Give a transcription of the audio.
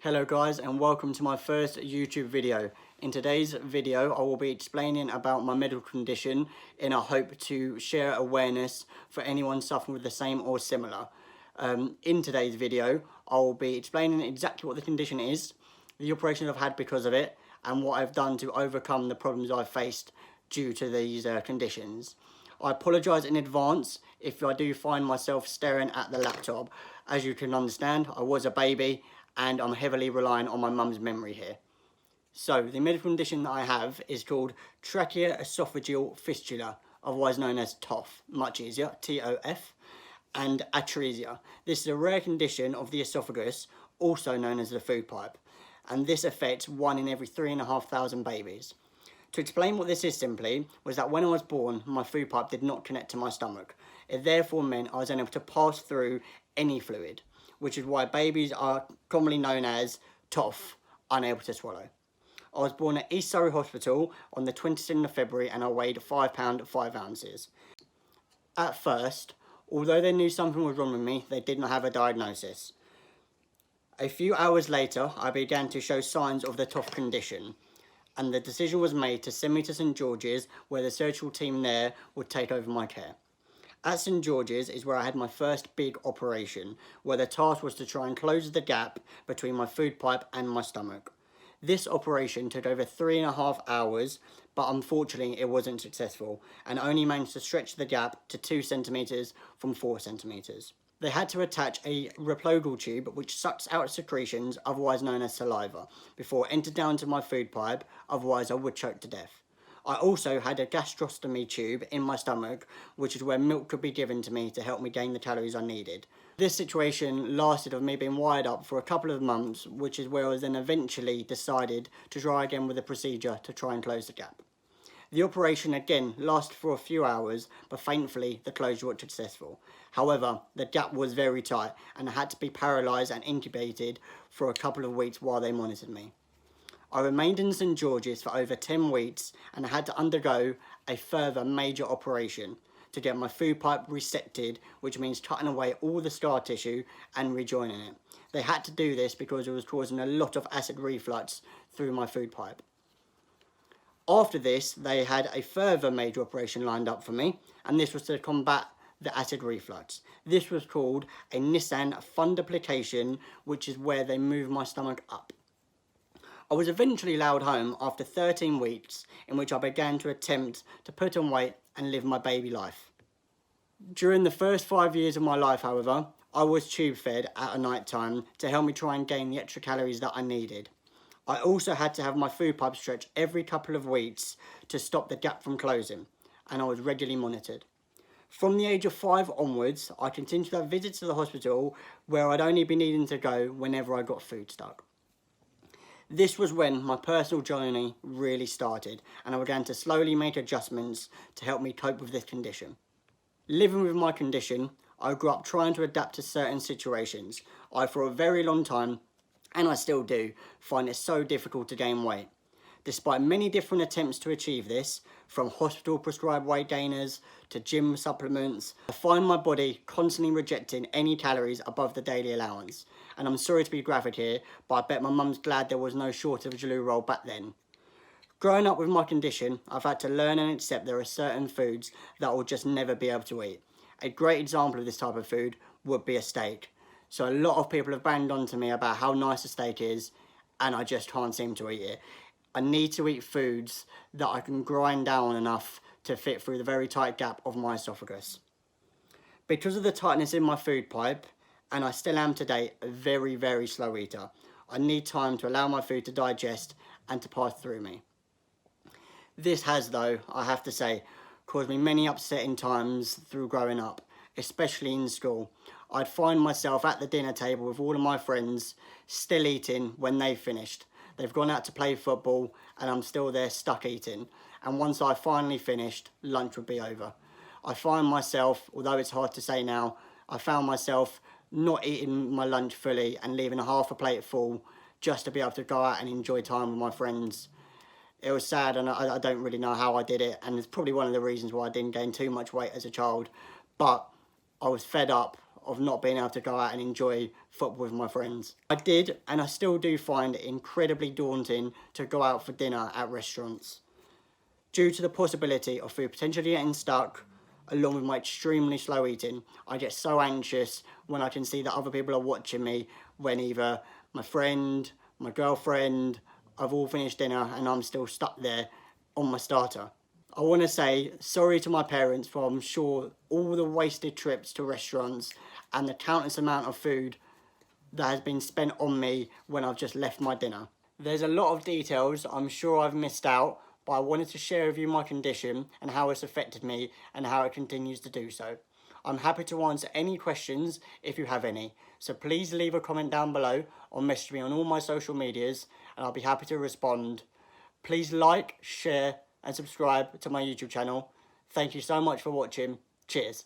Hello guys, and welcome to my first YouTube video. In today's video I will be explaining about my medical condition in a hope to share awareness for anyone suffering with the same or similar. In today's video I will be explaining exactly what the condition is, the operations I've had because of it, and what I've done to overcome the problems I've faced due to these conditions. I apologise in advance if I do find myself staring at the laptop. As you can understand, I was a baby and I'm heavily relying on my mum's memory here. So, the medical condition that I have is called tracheoesophageal fistula, otherwise known as Toph, much easier, T-O-F, and atresia. This is a rare condition of the esophagus, also known as the food pipe, and this affects 1 in every 3,500 babies. To explain what this is simply, was that when I was born, my food pipe did not connect to my stomach. It therefore meant I was unable to pass through any fluid, which is why babies are commonly known as Toph, unable to swallow. I was born at East Surrey Hospital on the 22nd of February and I weighed £5 5 ounces. At first, although they knew something was wrong with me, they did not have a diagnosis. A few hours later, I began to show signs of the Toph condition, and the decision was made to send me to St George's, where the surgical team there would take over my care. At St George's is where I had my first big operation, where the task was to try and close the gap between my food pipe and my stomach. This operation took over 3.5 hours, but unfortunately it wasn't successful, and only managed to stretch the gap to 2 centimetres from 4 centimetres. They had to attach a replogal tube which sucks out secretions, otherwise known as saliva, before it entered down to my food pipe, otherwise I would choke to death. I also had a gastrostomy tube in my stomach, which is where milk could be given to me to help me gain the calories I needed. This situation lasted of me being wired up for a couple of months, which is where I then eventually decided to try again with the procedure to try and close the gap. The operation again lasted for a few hours, but thankfully the closure was successful. However, the gap was very tight and I had to be paralysed and incubated for a couple of weeks while they monitored me. I remained in St George's for over 10 weeks and I had to undergo a further major operation to get my food pipe resected, which means cutting away all the scar tissue and rejoining it. They had to do this because it was causing a lot of acid reflux through my food pipe. After this, they had a further major operation lined up for me, and this was to combat the acid reflux. This was called a Nissen fundoplication, which is where they move my stomach up. I was eventually allowed home after 13 weeks, in which I began to attempt to put on weight and live my baby life. During the first 5 years of my life, however, I was tube fed at night time to help me try and gain the extra calories that I needed. I also had to have my food pipe stretched every couple of weeks to stop the gap from closing, and I was regularly monitored. From the age of 5 onwards, I continued to have visits to the hospital where I'd only be needing to go whenever I got food stuck. This was when my personal journey really started, and I began to slowly make adjustments to help me cope with this condition. Living with my condition, I grew up trying to adapt to certain situations. I, for a very long time, and I still do, find it so difficult to gain weight. Despite many different attempts to achieve this, from hospital prescribed weight gainers to gym supplements, I find my body constantly rejecting any calories above the daily allowance. And I'm sorry to be graphic here, but I bet my mum's glad there was no shortage of Jello roll back then. Growing up with my condition, I've had to learn and accept there are certain foods that I will just never be able to eat. A great example of this type of food would be a steak. So a lot of people have banged on to me about how nice a steak is, and I just can't seem to eat it. I need to eat foods that I can grind down enough to fit through the very tight gap of my esophagus. Because of the tightness in my food pipe, and I still am today a very, very slow eater, I need time to allow my food to digest and to pass through me. This has, though, I have to say, caused me many upsetting times through growing up, especially in school. I'd find myself at the dinner table with all of my friends, still eating when they finished. They've gone out to play football and I'm still there stuck eating. And once I finally finished, lunch would be over. I find myself, although it's hard to say now, I found myself not eating my lunch fully and leaving a half a plate full just to be able to go out and enjoy time with my friends. It was sad, and I don't really know how I did it, and it's probably one of the reasons why I didn't gain too much weight as a child, but I was fed up. of not being able to go out and enjoy football with my friends. I did, and I still do, find it incredibly daunting to go out for dinner at restaurants, due to the possibility of food potentially getting stuck. Along with my extremely slow eating, I get so anxious when I can see that other people are watching me, when either my friend, my girlfriend, I've all finished dinner and I'm still stuck there on my starter. I want to say sorry to my parents for, I'm sure, all the wasted trips to restaurants and the countless amount of food that has been spent on me when I've just left my dinner. There's a lot of details I'm sure I've missed out, but I wanted to share with you my condition and how it's affected me and how it continues to do so. I'm happy to answer any questions if you have any, so please leave a comment down below or message me on all my social medias and I'll be happy to respond. Please like, share and subscribe to my YouTube channel. Thank you so much for watching. Cheers.